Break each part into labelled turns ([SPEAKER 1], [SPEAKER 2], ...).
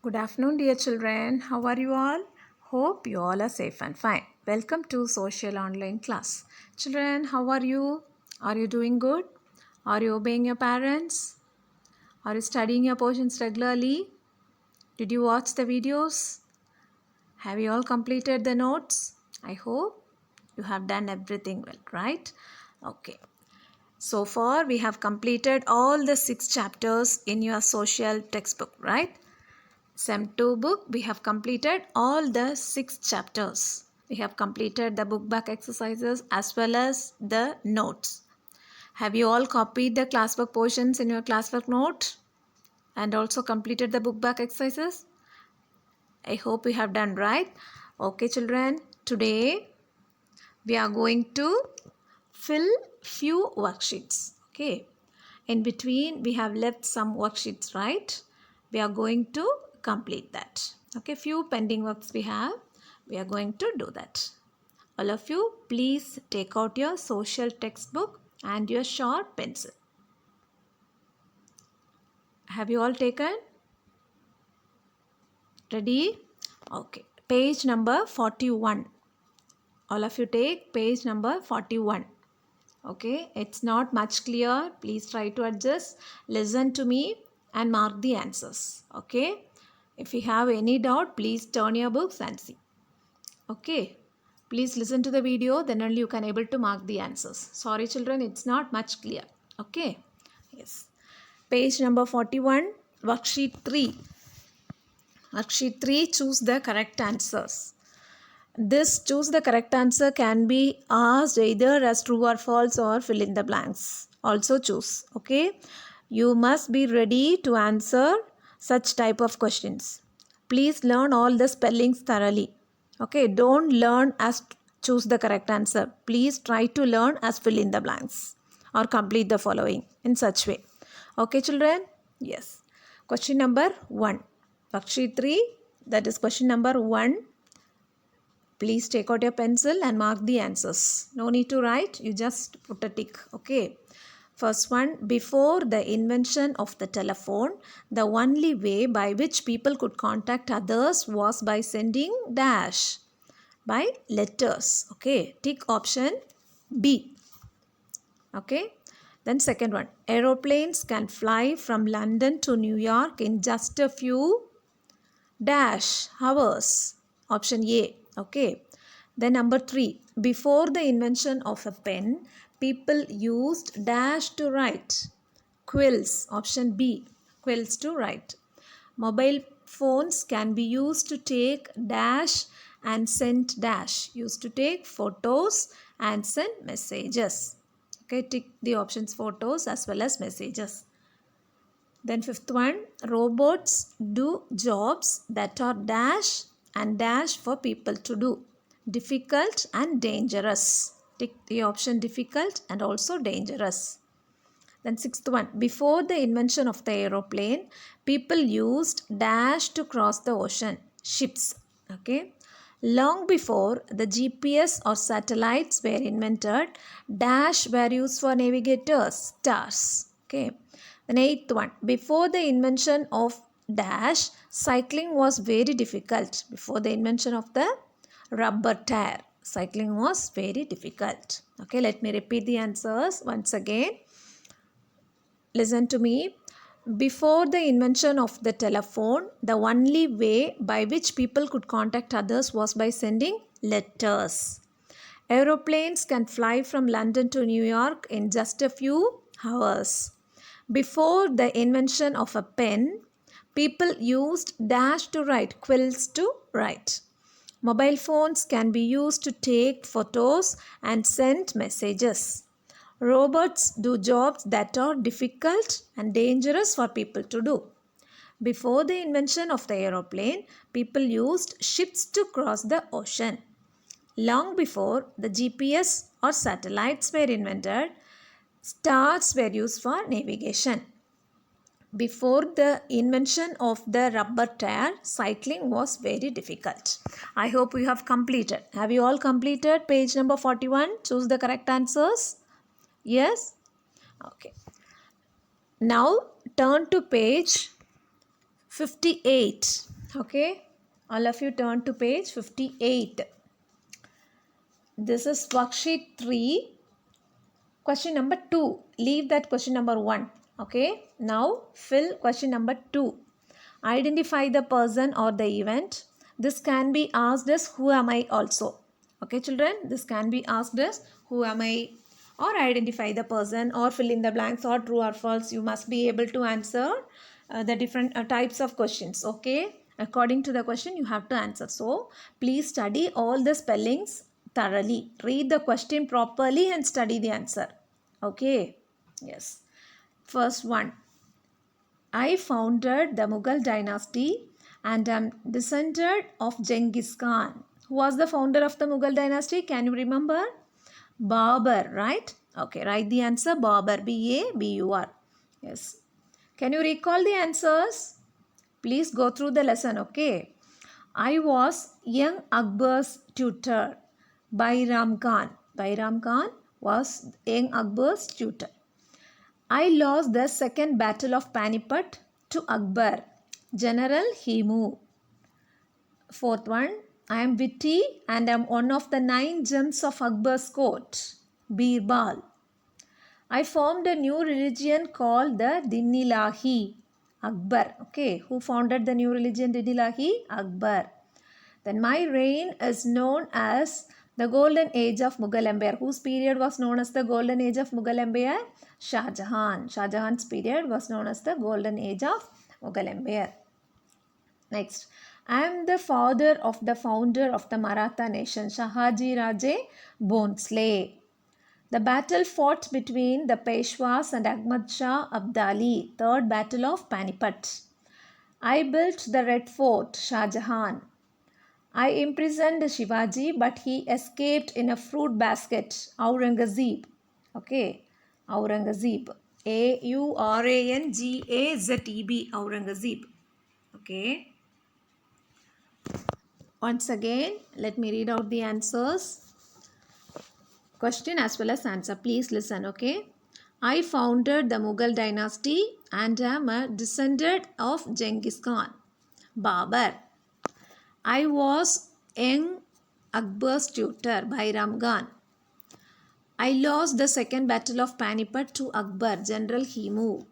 [SPEAKER 1] Good afternoon, dear children. How are you all? Hope you all are safe and fine. Welcome to Social Online Class. Children, how are you? Are you doing good? Are you obeying your parents? Are you studying your portions regularly? Did you watch the videos? Have you all completed the notes? I hope you have done everything well, right? Okay. So far, we have completed all the 6 chapters in your social textbook, right? Sem 2 book, we have completed all the 6 chapters. We have completed the book back exercises as well as the notes. Have you all copied the classwork portions in your classwork note and also completed the book back exercises? I hope you have done right. Okay, children, today we are going to fill few worksheets. Okay, in between we have left some worksheets, right? We are going to complete that. Okay, few pending works we have. We are going to do that. All of you, please take out your social textbook and your sharp pencil. Have you all taken? Ready? Okay, page number 41. All of you take page number 41. Okay, it's not much clear. Please try to adjust. Listen to me and mark the answers. Okay, if you have any doubt, please turn your books and see. Okay, please listen to the video, then only you can able to mark the answers. Sorry children, it's not much clear. Okay, yes. Page number 41, worksheet 3. Worksheet 3, choose the correct answers. This choose the correct answer can be asked either as true or false or fill in the blanks. Also choose. Okay. You must be ready to answer such type of questions. Please learn all the spellings thoroughly. Okay. Don't learn as choose the correct answer. Please try to learn as fill in the blanks or complete the following in such way. Okay children? Yes. Question number 1. Worksheet 3, that is question number 1. Please take out your pencil and mark the answers. No need to write, you just put a tick. Okay. First one, before the invention of the telephone, the only way by which people could contact others was by sending dash, by letters. Okay. Tick option B. Okay. Then second one, aeroplanes can fly from London to New York in just a few dash hours. Option A. Okay. Then number 3. Before the invention of a pen, people used dash to write. Quills. Option B. Quills to write. Mobile phones can be used to take dash and send dash. Used to take photos and send messages. Okay, tick the options photos as well as messages. Then fifth one, robots do jobs that are dash and dash for people to do. Difficult and dangerous. Tick the option difficult and also dangerous. Then sixth one, before the invention of the aeroplane, people used dash to cross the ocean. Ships. Okay. Long before the GPS or satellites were invented, dash were used for navigators, stars. Okay. Then eighth one, before the invention of dash, cycling was very difficult. Before the invention of the rubber tire, cycling was very difficult. Okay, let me repeat the answers once again. Listen to me. Before the invention of the telephone, the only way by which people could contact others was by sending letters. Aeroplanes can fly from London to New York in just a few hours. Before the invention of a pen, people used dash to write, quills to write. Mobile phones can be used to take photos and send messages. Robots do jobs that are difficult and dangerous for people to do. Before the invention of the aeroplane, people used ships to cross the ocean. Long before the GPS or satellites were invented, stars were used for navigation. Before the invention of the rubber tire, cycling was very difficult. I hope you have completed. Have you all completed page number 41? Choose the correct answers. Yes? Okay. Now turn to page 58. Okay, all of you turn to page 58. This is worksheet 3. Question number 2. Leave that question number 1. Okay. Now fill question number 2. Identify the person or the event. This can be asked as who am I also. Okay children. This can be asked as who am I, or identify the person, or fill in the blanks, or true or false. You must be able to answer the different types of questions. Okay. According to the question you have to answer. So please study all the spellings thoroughly. Read the question properly and study the answer. Okay. Yes. First one. I founded the Mughal dynasty and am descendant of Genghis Khan. Who was the founder of the Mughal dynasty? Can you remember? Babur, right? Okay, write the answer. Babur, B-A-B-U-R. Yes. Can you recall the answers? Please go through the lesson, okay? I was young Akbar's tutor. Bairam Khan. Bairam Khan was young Akbar's tutor. I lost the second battle of Panipat to Akbar. General Himu. Fourth one. I am witty and am one of the 9 gems of Akbar's court. Birbal. I formed a new religion called the Din-i-Ilahi. Akbar. Okay. Who founded the new religion Din-i-Ilahi? Akbar. Then my reign is known as the golden age of Mughal Empire. Whose period was known as the golden age of Mughal Empire? Shah Jahan. Shah Jahan's period was known as the golden age of Mughal Empire. Next. I am the father of the founder of the Maratha nation, Shahaji Raje Bhonsle. The battle fought between the Peshwas and Ahmad Shah Abdali, third battle of Panipat. I built the Red Fort, Shah Jahan. I imprisoned Shivaji, but he escaped in a fruit basket, Aurangzeb. Okay, Aurangzeb. A-U-R-A-N-G-A-Z-E-B, Aurangzeb. Okay. Once again, let me read out the answers. Question as well as answer. Please listen, okay? I founded the Mughal dynasty and am a descendant of Genghis Khan. Babur. I was young Akbar's tutor Bairam Khan. I lost the second battle of Panipat to Akbar, General Himu.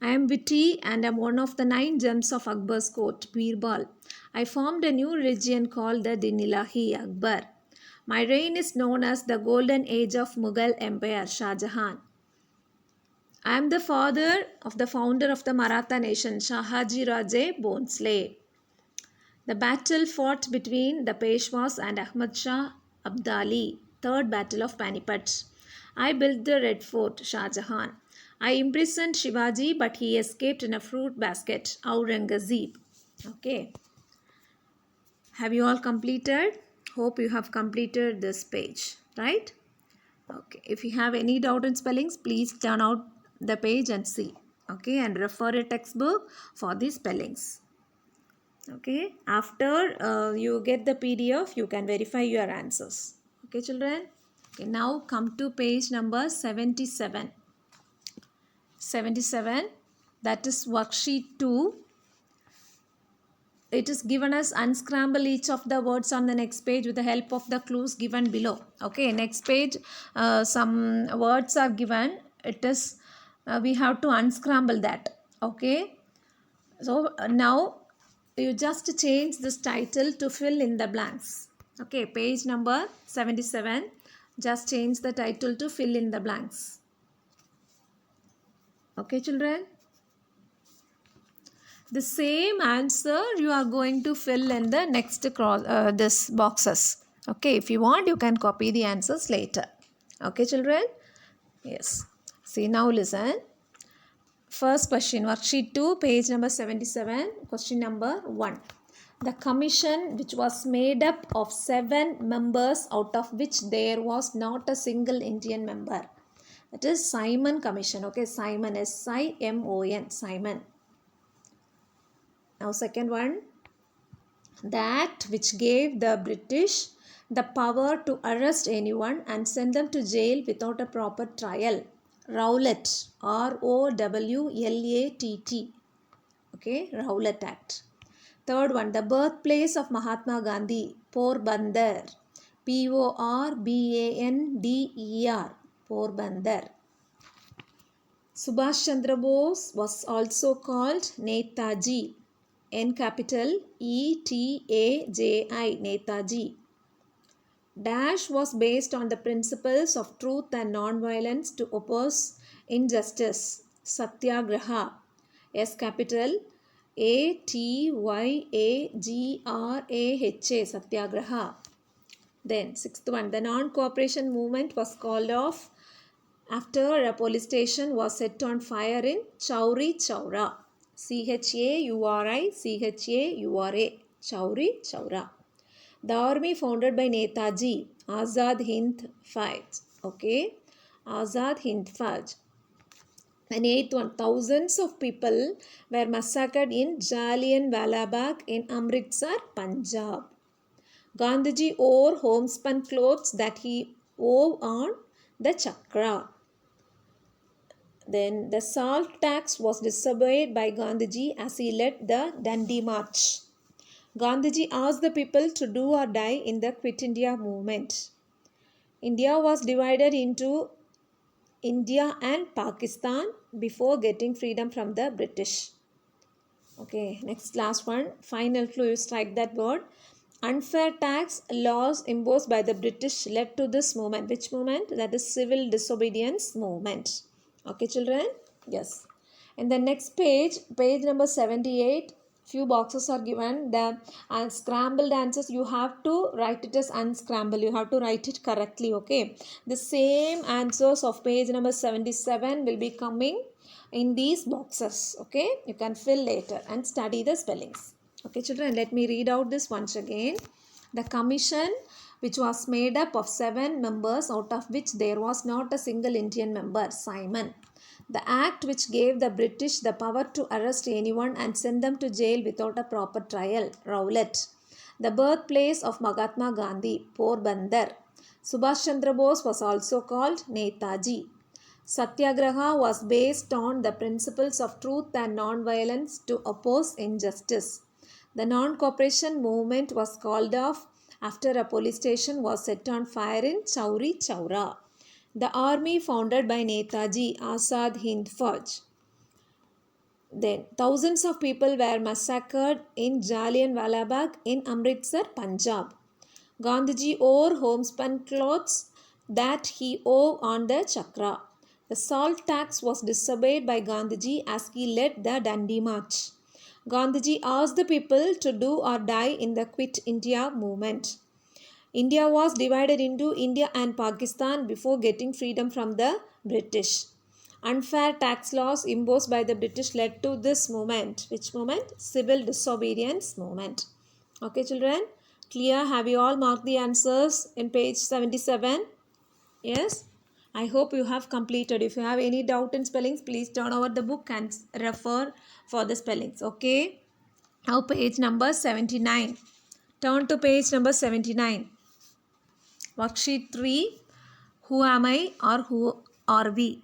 [SPEAKER 1] I am witty and am one of the 9 gems of Akbar's court, Birbal. I formed a new religion called the Din-i-Ilahi, Akbar. My reign is known as the golden age of Mughal Empire, Shah Jahan. I am the father of the founder of the Maratha nation, Shahaji Raje Bhonsle. The battle fought between the Peshwas and Ahmad Shah Abdali, third battle of Panipat. I built the Red Fort, Shah Jahan. I imprisoned Shivaji, but he escaped in a fruit basket, Aurangzeb. Okay. Have you all completed? Hope you have completed this page, right? Okay. If you have any doubt in spellings, please turn out the page and see. Okay. And refer a textbook for the spellings. Okay. After you get the PDF, you can verify your answers. Okay, children. Okay, now come to page number 77. 77. That is worksheet 2. It is given as unscramble each of the words on the next page with the help of the clues given below. Okay, next page some words are given. It is we have to unscramble that. Okay, so now you just change this title to fill in the blanks. Okay, page number 77. Just change the title to fill in the blanks. Okay, children. The same answer you are going to fill in the next this boxes. Okay, if you want, you can copy the answers later. Okay, children. Yes. See, now listen. First question, worksheet 2, page number 77, question number 1. The commission, which was made up of 7 members, out of which there was not a single Indian member. That is Simon Commission. Okay, Simon, S-I-M-O-N, Simon. Now second one, that which gave the British the power to arrest anyone and send them to jail without a proper trial. Rowlatt, R-O-W-L-A-T-T. Okay, Rowlatt Act. Third one, the birthplace of Mahatma Gandhi, Porbandar. Porbander, Porbandar. Subhash Chandra Bose was also called Netaji. N capital E-T-A-J-I, Netaji. Dash was based on the principles of truth and non-violence to oppose injustice. Satyagraha. S capital A-T-Y-A-G-R-A-H-A, Satyagraha. Then sixth one, the non-cooperation movement was called off after a police station was set on fire in Chauri Chaura. Chauri, Chauri, Chauri Chaura. The army founded by Netaji, Azad Hind Fauj. Okay, Azad Hind Fauj. And eighth one, thousands of people were massacred in Jallianwala Bagh in Amritsar, Punjab. Gandhiji wore homespun clothes that he wove on the chakra. Then the salt tax was disobeyed by Gandhiji as he led the Dandi March. Gandhiji asked the people to do or die in the Quit India movement. India was divided into India and Pakistan before getting freedom from the British. Okay, next last one. Final clue, you strike that word. Unfair tax laws imposed by the British led to this movement. Which movement? That is civil disobedience movement. Okay, children? Yes. In the next page, page number 78, few boxes are given. The unscrambled answers, you have to write it as unscramble. You have to write it correctly, okay? The same answers of page number 77 will be coming in these boxes, okay? You can fill later and study the spellings. Okay, children, let me read out this once again. The commission, which was made up of 7 members, out of which there was not a single Indian member, Simon. The act which gave the British the power to arrest anyone and send them to jail without a proper trial, Rowlatt. The birthplace of Mahatma Gandhi, Porbandar. Subhash Chandra Bose was also called Netaji. Satyagraha was based on the principles of truth and non-violence to oppose injustice. The non-cooperation movement was called off after a police station was set on fire in Chauri Chaura. The army founded by Netaji, Azad Hind Fauj. Then thousands of people were massacred in Jallianwala Bagh in Amritsar, Punjab. Gandhiji wore homespun clothes that he wove on the chakra. The salt tax was disobeyed by Gandhiji as he led the Dandi March. Gandhiji asked the people to do or die in the Quit India movement. India was divided into India and Pakistan before getting freedom from the British. Unfair tax laws imposed by the British led to this movement. Which movement? Civil disobedience movement. Okay, children? Clear? Have you all marked the answers in page 77? Yes? I hope you have completed. If you have any doubt in spellings, please turn over the book and refer for the spellings. Okay? Now page number 79. Turn to page number 79. Worksheet 3. Who am I or who are we?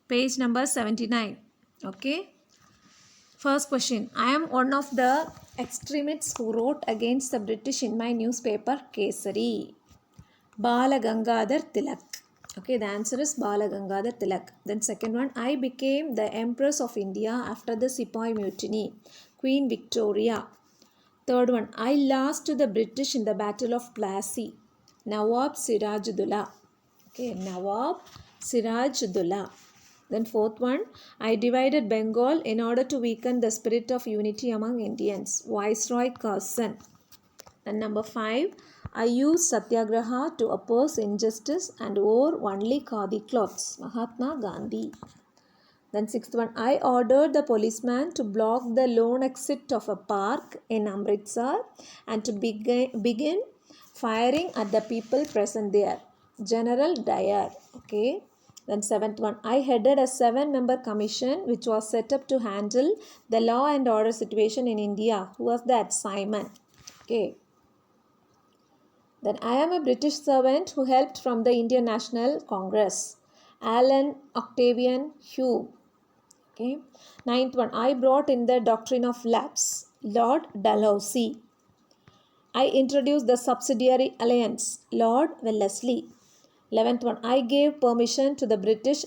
[SPEAKER 1] Page number 79. Okay? First question. I am one of the extremists who wrote against the British in my newspaper Kesari. Bala Gangadhar Tilak. Okay, the answer is Bala Gangadhar Tilak. Then second one. I became the Empress of India after the Sepoy Mutiny. Queen Victoria. Third one. I lost to the British in the Battle of Plassey. Nawab Sirajuddaulah. Okay, Nawab Sirajuddaulah. Then fourth one, I divided Bengal in order to weaken the spirit of unity among Indians. Viceroy Curzon. Then number 5, I used Satyagraha to oppose injustice and wore only khadi clothes. Mahatma Gandhi. Then sixth one, I ordered the policeman to block the lone exit of a park in Amritsar and to begin firing at the people present there. General Dyer. Okay. Then seventh one, I headed a 7-member commission which was set up to handle the law and order situation in India. Who was that? Simon. Okay. Then I am a British servant who helped from the Indian National Congress. Alan Octavian Hume. Okay. Ninth one, I brought in the doctrine of lapse. Lord Dalhousie. I introduced the subsidiary alliance, Lord Wellesley. 11th one, I gave permission to the British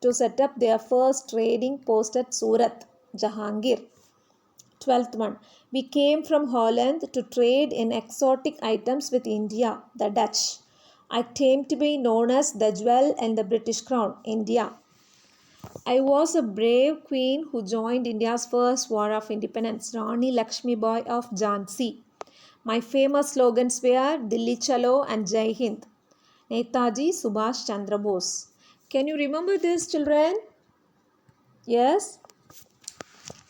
[SPEAKER 1] to set up their first trading post at Surat, Jahangir. 12th one, we came from Holland to trade in exotic items with India, the Dutch. I came to be known as the jewel and the British crown, India. I was a brave queen who joined India's first war of independence, Rani Lakshmibai of Jhansi. My famous slogans were Dilli Chalo and Jai Hind. Netaji Subhash Chandra Bose. Can you remember this, children? Yes?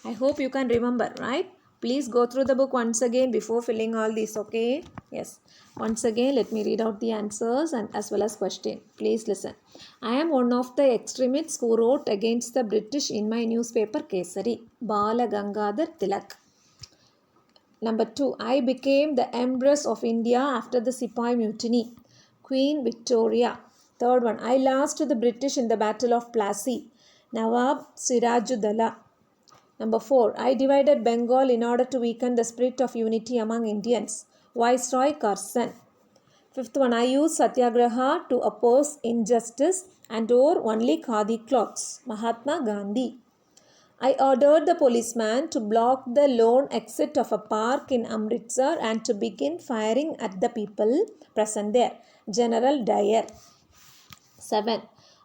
[SPEAKER 1] I hope you can remember, right? Please go through the book once again before filling all these, okay? Yes. Once again, let me read out the answers and as well as question. Please listen. I am one of the extremists who wrote against the British in my newspaper Kesari. Bala Gangadhar Tilak. Number 2. I became the Empress of India after the Sepoy Mutiny. Queen Victoria. Third one. I lost to the British in the Battle of Plassey. Nawab Sirajuddaulah. Number 4. I divided Bengal in order to weaken the spirit of unity among Indians. Viceroy Curzon. Fifth one. I used Satyagraha to oppose injustice and wore only khadi clothes. Mahatma Gandhi. I ordered the policeman to block the lone exit of a park in Amritsar and to begin firing at the people present there. General Dyer. 7.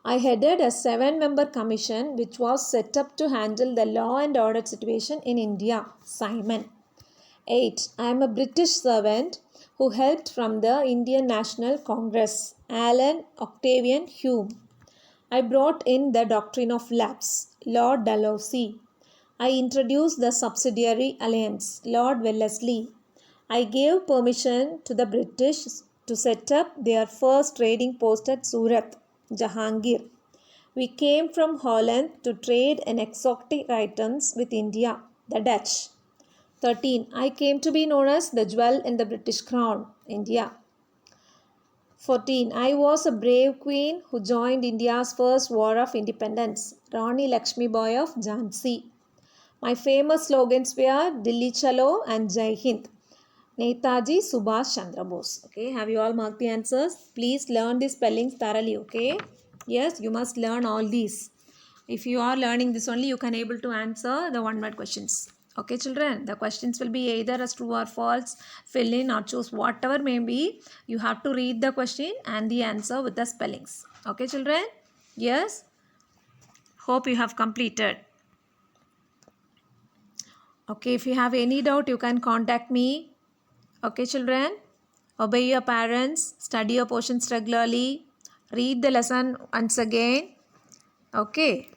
[SPEAKER 1] I headed a 7-member commission which was set up to handle the law and order situation in India. Simon. 8. I am a British servant who helped from the Indian National Congress. Alan Octavian Hume. I brought in the doctrine of lapse. Lord Dalhousie. I introduced the subsidiary alliance. Lord Wellesley. I gave permission to the British to set up their first trading post at Surat, Jahangir. We came from Holland to trade in exotic items with India, the Dutch. 13. I came to be known as the jewel in the British crown, India. 14. I was a brave queen who joined India's first war of independence, Rani Lakshmibai of Jhansi. My famous slogans were Dilli Chalo and Jai Hind. Netaji Subhash Chandra Bose. Okay, have you all marked the answers? Please learn the spellings thoroughly, okay? Yes, you must learn all these. If you are learning this only, you can able to answer the one-word questions. Okay, children, the questions will be either as true or false, fill in or choose, whatever may be. You have to read the question and the answer with the spellings. Okay, children? Yes? Hope you have completed. Okay, if you have any doubt, you can contact me. Okay, children? Obey your parents, study your portions regularly, read the lesson once again. Okay.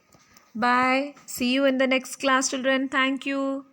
[SPEAKER 1] Bye. See you in the next class, children. Thank you.